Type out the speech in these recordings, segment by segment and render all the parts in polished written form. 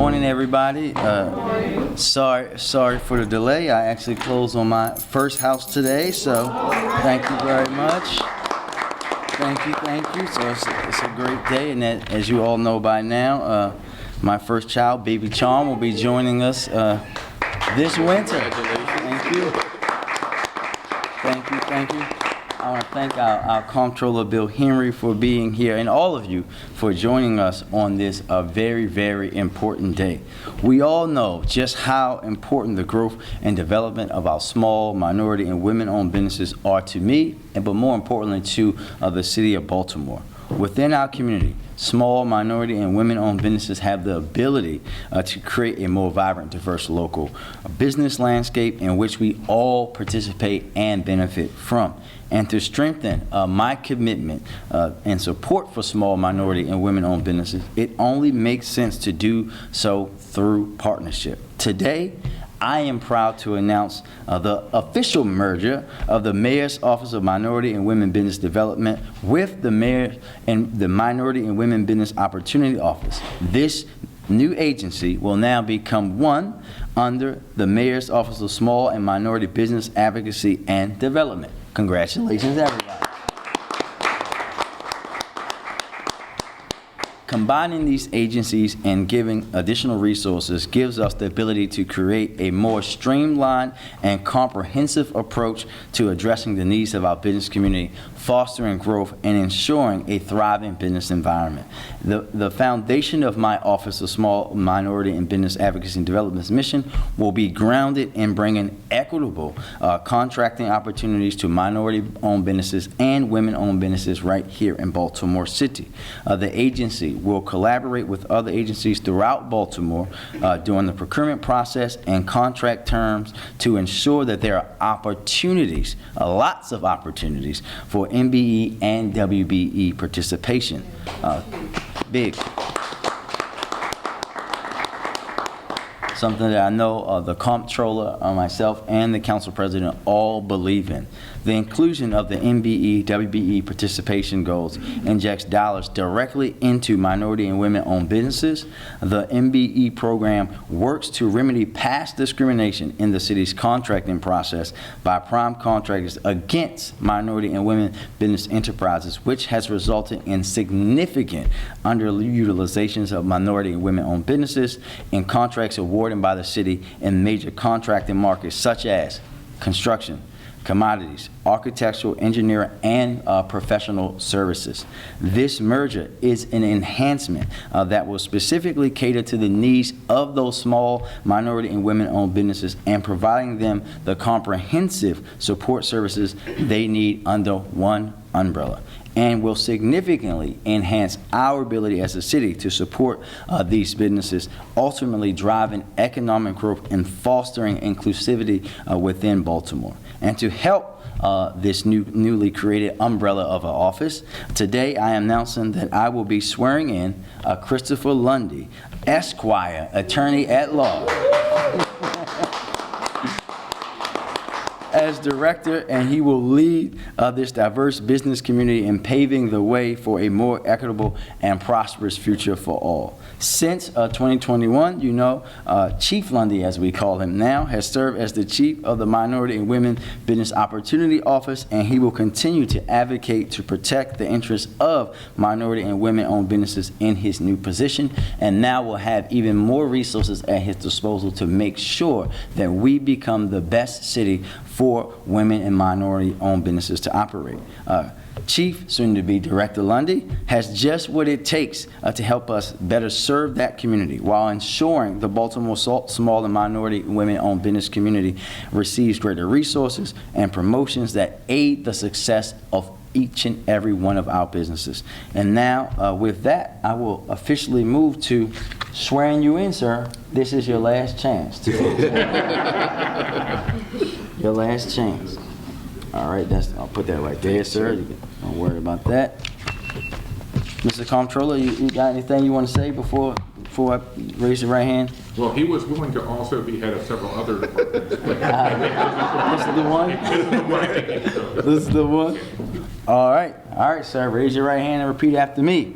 morning, everybody. Sorry for the delay. I actually closed on my first house today, so thank you very much. Thank you. So it's a great day, and as you all know by now, my first child, baby Charm, will be joining us this winter. Thank you. I want to thank our Comptroller Bill Henry for being here, and all of you for joining us on this very, very important day. We all know just how important the growth and development of our small, minority, and women-owned businesses are to me, but more importantly to the city of Baltimore. Within our community, small, minority, and women-owned businesses have the ability to create a more vibrant, diverse local business landscape in which we all participate and benefit from. And to strengthen my commitment and support for small, minority, and women-owned businesses, it only makes sense to do so through partnership. Today, I am proud to announce the official merger of the Mayor's Office of Minority and Women Business Development with the Mayor and the Minority and Women Business Opportunity Office. This new agency will now become one under the Mayor's Office of Small and Minority Business Advocacy and Development. Congratulations, everybody. Combining these agencies and giving additional resources gives us the ability to create a more streamlined and comprehensive approach to addressing the needs of our business community, fostering growth, and ensuring a thriving business environment. The foundation of my Office of Small, Minority, and Business Advocacy and Development's mission will be grounded in bringing equitable contracting opportunities to minority-owned businesses and women-owned businesses right here in Baltimore City. The agency will collaborate with other agencies throughout Baltimore during the procurement process and contract terms to ensure that there are opportunities, lots of opportunities, for MBE and WBE participation. Big. Something that I know the Comptroller, myself, and the Council President all believe in. The inclusion of the MBE, WBE participation goals injects dollars directly into minority and women-owned businesses. The MBE program works to remedy past discrimination in the city's contracting process by prime contractors against minority and women business enterprises, which has resulted in significant underutilizations of minority and women-owned businesses in contracts awarded by the city in major contracting markets such as construction, commodities, architectural, engineering, and professional services. This merger is an enhancement that will specifically cater to the needs of those small, minority, and women-owned businesses and providing them the comprehensive support services they need under one umbrella, and will significantly enhance our ability as a city to support these businesses, ultimately driving economic growth and fostering inclusivity within Baltimore. And to help this newly created umbrella of an office, today I am announcing that I will be swearing in Christopher Lundy, Esquire, Attorney at Law, as director, and he will lead this diverse business community in paving the way for a more equitable and prosperous future for all. Since 2021, you know, Chief Lundy, as we call him now, has served as the chief of the Minority and Women Business Opportunity Office, and he will continue to advocate to protect the interests of minority and women-owned businesses in his new position, and now will have even more resources at his disposal to make sure that we become the best city for women and minority-owned businesses to operate. Chief, soon-to-be Director Lundy, has just what it takes to help us better serve that community while ensuring the Baltimore small and minority women-owned business community receives greater resources and promotions that aid the success of each and every one of our businesses. And now, with that, I will officially move to swearing you in, sir. This is your last chance. Your last chance. All right, I'll put that right there, sir. Don't worry about that. Mr. Comptroller, you got anything you want to say before I raise your right hand? Well, he was willing to also be head of several other departments. This is the one? This is the one? All right, sir. Raise your right hand and repeat after me.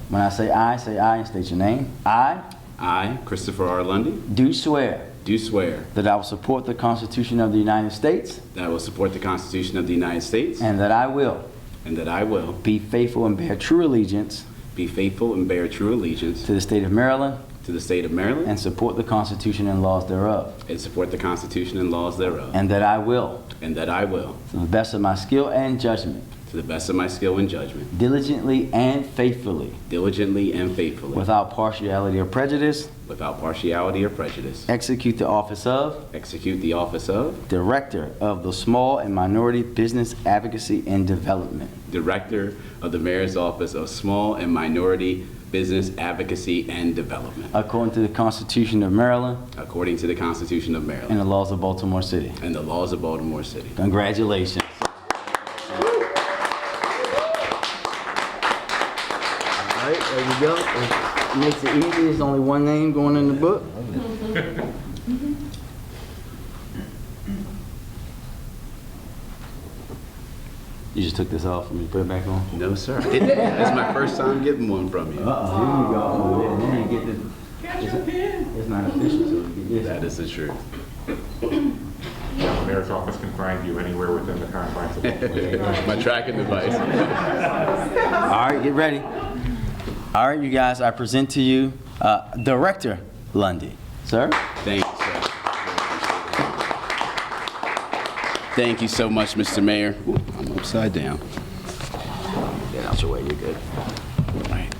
When I say aye, and state your name. I I, Christopher R. Lundy, do swear do swear that I will support the Constitution of the United States that I will support the Constitution of the United States and that I will and that I will be faithful and bear true allegiance be faithful and bear true allegiance to the state of Maryland to the state of Maryland and support the Constitution and laws thereof, and support the Constitution and laws thereof, and that I will, and that I will, to the best of my skill and judgment, to the best of my skill and judgment, diligently and faithfully, diligently and faithfully, without partiality or prejudice, without partiality or prejudice, execute the office of execute the office of Director of the Small and Minority Business Advocacy and Development, Director of the Mayor's Office of Small and Minority Business Advocacy and Development, according to the Constitution of Maryland according to the Constitution of and Maryland the laws of Baltimore City. and the laws of Baltimore City. Congratulations. All right, there we go. It makes it easy. There's only one name going in the book. You just took this off and you put it back on? No, sir. I didn't. That's my first time getting one from you. Uh-oh, here you go. Oh, and then you get the... It's not official, so you get this. That is the truth. The mayor's office can find you anywhere within the confines of Baltimore. My tracking device. All right, get ready. All right, you guys, I present to you Director Lundy. Sir? Thank you, sir. Thank you so much, Mr. Mayor. Ooh, I'm upside down. Get out your way, you're good. All right.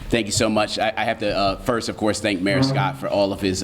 Thank you so much. I have to first, of course, thank Mayor Scott for all of his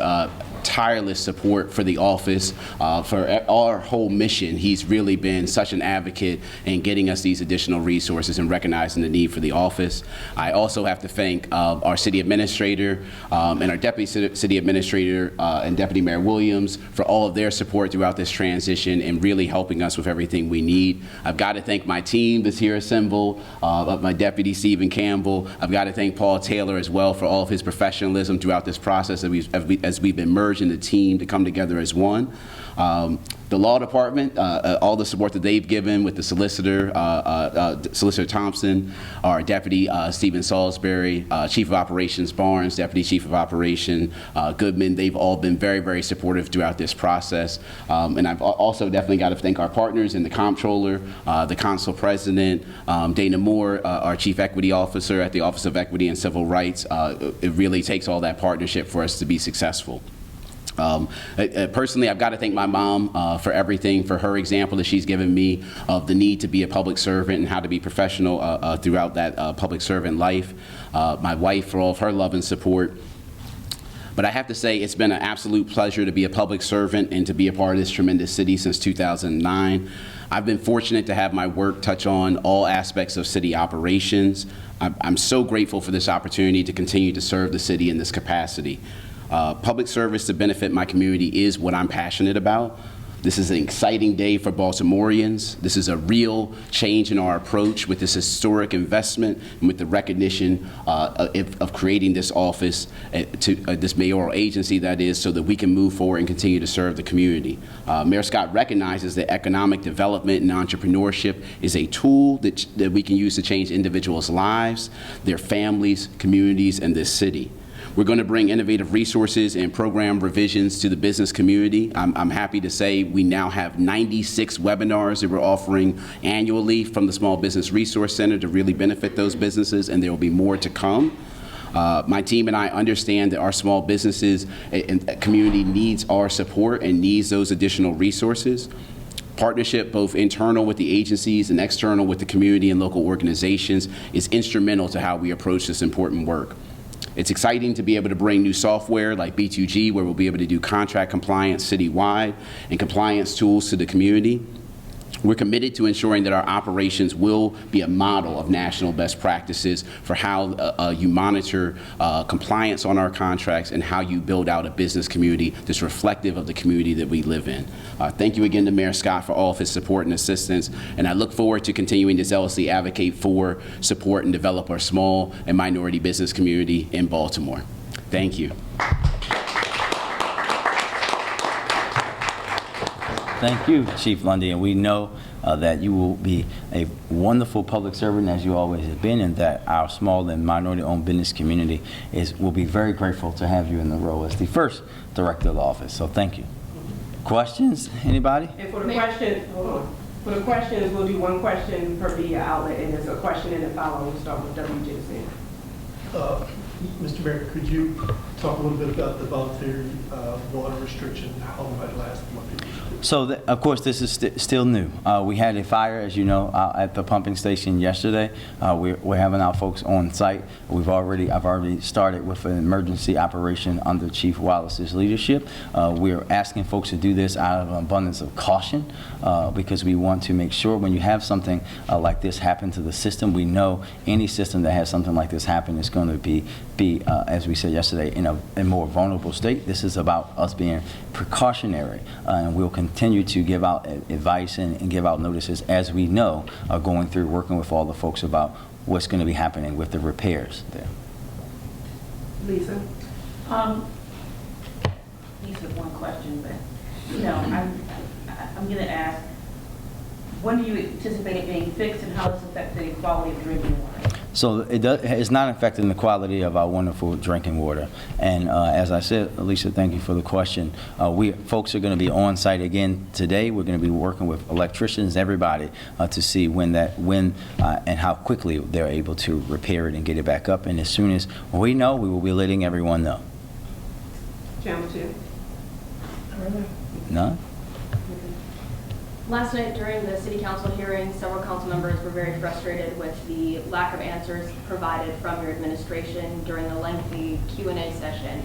tireless support for the office, for our whole mission. He's really been such an advocate in getting us these additional resources and recognizing the need for the office. I also have to thank our city administrator and our deputy city administrator and Deputy Mayor Williams for all of their support throughout this transition and really helping us with everything we need. I've got to thank my team that's here assembled, my deputy Stephen Campbell. I've got to thank Paul Taylor as well for all of his professionalism throughout this process as we've been merging the team to come together as one. The law department, all the support that they've given with the solicitor, Solicitor Thompson, our deputy Stephen Salisbury, Chief of Operations Barnes, Deputy Chief of Operation Goodman, they've all been very, very supportive throughout this process. And I've also definitely got to thank our partners in the Comptroller, the Council President, Dana Moore, our Chief Equity Officer at the Office of Equity and Civil Rights. It really takes all that partnership for us to be successful. Personally, I've got to thank my mom for everything, for her example that she's given me of the need to be a public servant and how to be professional throughout that public servant life. My wife for all of her love and support. But I have to say it's been an absolute pleasure to be a public servant and to be a part of this tremendous city since 2009. I've been fortunate to have my work touch on all aspects of city operations. I'm so grateful for this opportunity to continue to serve the city in this capacity. Public service to benefit my community is what I'm passionate about. This is an exciting day for Baltimoreans. This is a real change in our approach with this historic investment and with the recognition of creating this office, this mayoral agency that is, so that we can move forward and continue to serve the community. Mayor Scott recognizes that economic development and entrepreneurship is a tool that we can use to change individuals' lives, their families, communities, and this city. We're going to bring innovative resources and program revisions to the business community. I'm happy to say we now have 96 webinars that we're offering annually from the Small Business Resource Center to really benefit those businesses, and there will be more to come. My team and I understand that our small businesses and community needs our support and needs those additional resources. Partnership, both internal with the agencies and external with the community and local organizations, is instrumental to how we approach this important work. It's exciting to be able to bring new software like B2G, where we'll be able to do contract compliance citywide and compliance tools to the community. We're committed to ensuring that our operations will be a model of national best practices for how you monitor compliance on our contracts and how you build out a business community that's reflective of the community that we live in. Thank you again to Mayor Scott for all of his support and assistance, and I look forward to continuing to zealously advocate for, support, and develop our small and minority business community in Baltimore. Thank you. Thank you, Chief Lundy, and we know that you will be a wonderful public servant, as you always have been, and that our small and minority-owned business community will be very grateful to have you in the role as the first director of the office. So thank you. Questions? Anybody? And for the question, hold on. For the questions, we'll do one question per media outlet, and there's a question and a follow. We'll start with WJC. Mr. Mayor, could you talk a little bit about the voluntary water restriction, how long that lasts, and what people should do? So, of course, this is still new. We had a fire, as you know, at the pumping station yesterday. We're having our folks on site. I've already started with an emergency operation under Chief Wallace's leadership. We're asking folks to do this out of an abundance of caution because we want to make sure when you have something like this happen to the system, we know any system that has something like this happen is going to be as we said yesterday, in a more vulnerable state. This is about us being precautionary, and we'll continue to give out advice and give out notices as we know, going through working with all the folks about what's going to be happening with the repairs there. Lisa? Lisa, one question, but I'm going to ask, when do you anticipate it being fixed, and how does it affect the quality of drinking water? So it's not affecting the quality of our wonderful drinking water. And as I said, Alicia, thank you for the question. Folks are going to be on site again today. We're going to be working with electricians, everybody, to see when and how quickly they're able to repair it and get it back up. And as soon as we know, we will be letting everyone know. Channel 2. None? Last night during the city council hearing, several council members were very frustrated with the lack of answers provided from your administration during the lengthy Q&A session.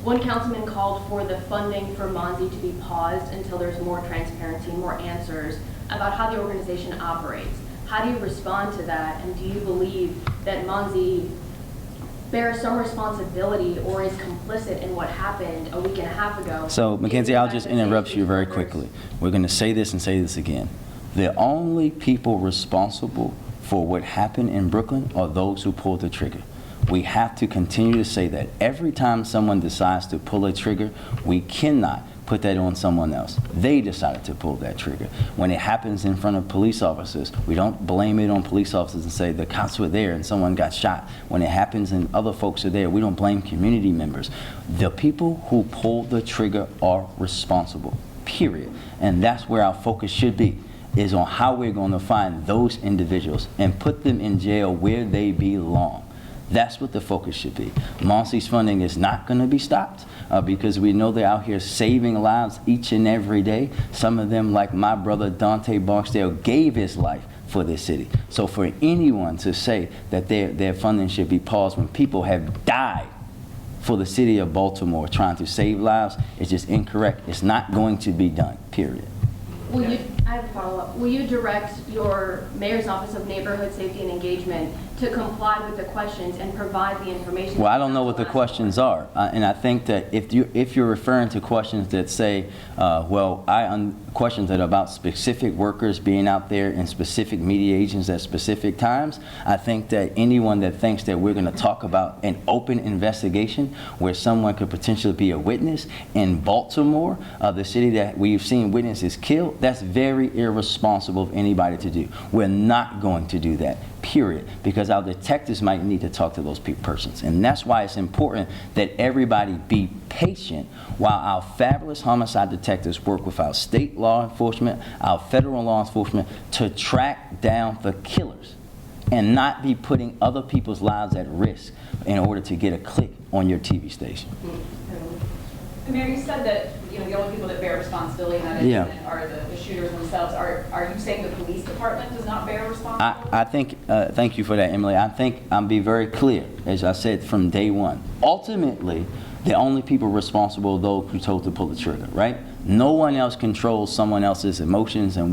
One councilman called for the funding for Monzi to be paused until there's more transparency, more answers about how the organization operates. How do you respond to that, and do you believe that Monzi bears some responsibility or is complicit in what happened a week and a half ago? So, Mackenzie, I'll just interrupt you very quickly. We're going to say this and say this again. The only people responsible for what happened in Brooklyn are those who pulled the trigger. We have to continue to say that. Every time someone decides to pull a trigger, we cannot put that on someone else. They decided to pull that trigger. When it happens in front of police officers, we don't blame it on police officers and say the cops were there and someone got shot. When it happens and other folks are there, we don't blame community members. The people who pulled the trigger are responsible, period. And that's where our focus should be, is on how we're going to find those individuals and put them in jail where they belong. That's what the focus should be. Monzi's funding is not going to be stopped because we know they're out here saving lives each and every day. Some of them, like my brother Dante Barksdale, gave his life for this city. So for anyone to say that their funding should be paused when people have died for the city of Baltimore trying to save lives is just incorrect. It's not going to be done, period. I have a follow-up. Will you direct your Mayor's Office of Neighborhood Safety and Engagement to comply with the questions and provide the information? Well, I don't know what the questions are, and I think that if you're referring to questions that say, questions that are about specific workers being out there in specific media agents at specific times, I think that anyone that thinks that we're going to talk about an open investigation where someone could potentially be a witness in Baltimore, the city that we've seen witnesses killed, that's very irresponsible of anybody to do. We're not going to do that, period, because our detectives might need to talk to those persons. And that's why it's important that everybody be patient while our fabulous homicide detectives work with our state law enforcement, our federal law enforcement to track down the killers and not be putting other people's lives at risk in order to get a click on your TV station. Mayor, you said that the only people that bear responsibility in that incident are the shooters themselves. Are you saying the police department does not bear responsibility? I think, thank you for that, Emily. I think I'll be very clear, as I said from day one. Ultimately, the only people responsible are those who told to pull the trigger, right? No one else controls someone else's emotions and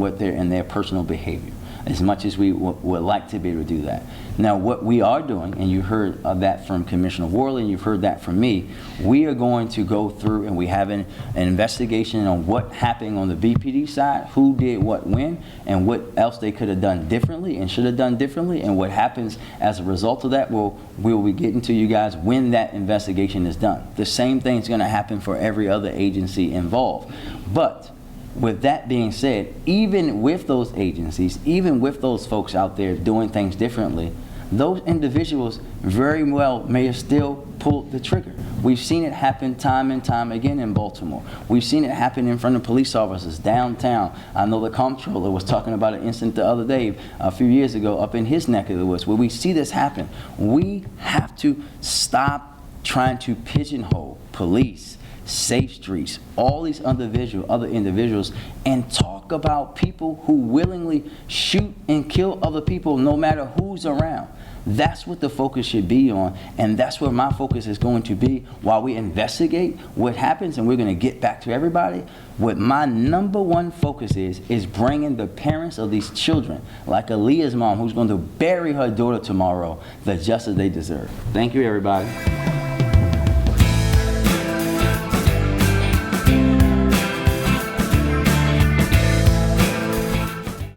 their personal behavior, as much as we would like to be able to do that. Now, what we are doing, and you heard that from Commissioner Worley, and you've heard that from me, we are going to go through and we have an investigation on what happened on the BPD side, who did what when, and what else they could have done differently and should have done differently, and what happens as a result of that, we'll be getting to you guys when that investigation is done. The same thing's going to happen for every other agency involved. But with that being said, even with those agencies, even with those folks out there doing things differently, those individuals very well may have still pulled the trigger. We've seen it happen time and time again in Baltimore. We've seen it happen in front of police officers downtown. I know the comptroller was talking about an incident the other day, a few years ago, up in his neck of the woods, where we see this happen. We have to stop trying to pigeonhole police, Safe Streets, all these other individuals, and talk about people who willingly shoot and kill other people no matter who's around. That's what the focus should be on, and that's where my focus is going to be while we investigate what happens, and we're going to get back to everybody. What my number one focus is bringing the parents of these children, like Aaliyah's mom, who's going to bury her daughter tomorrow, the justice they deserve. Thank you, everybody.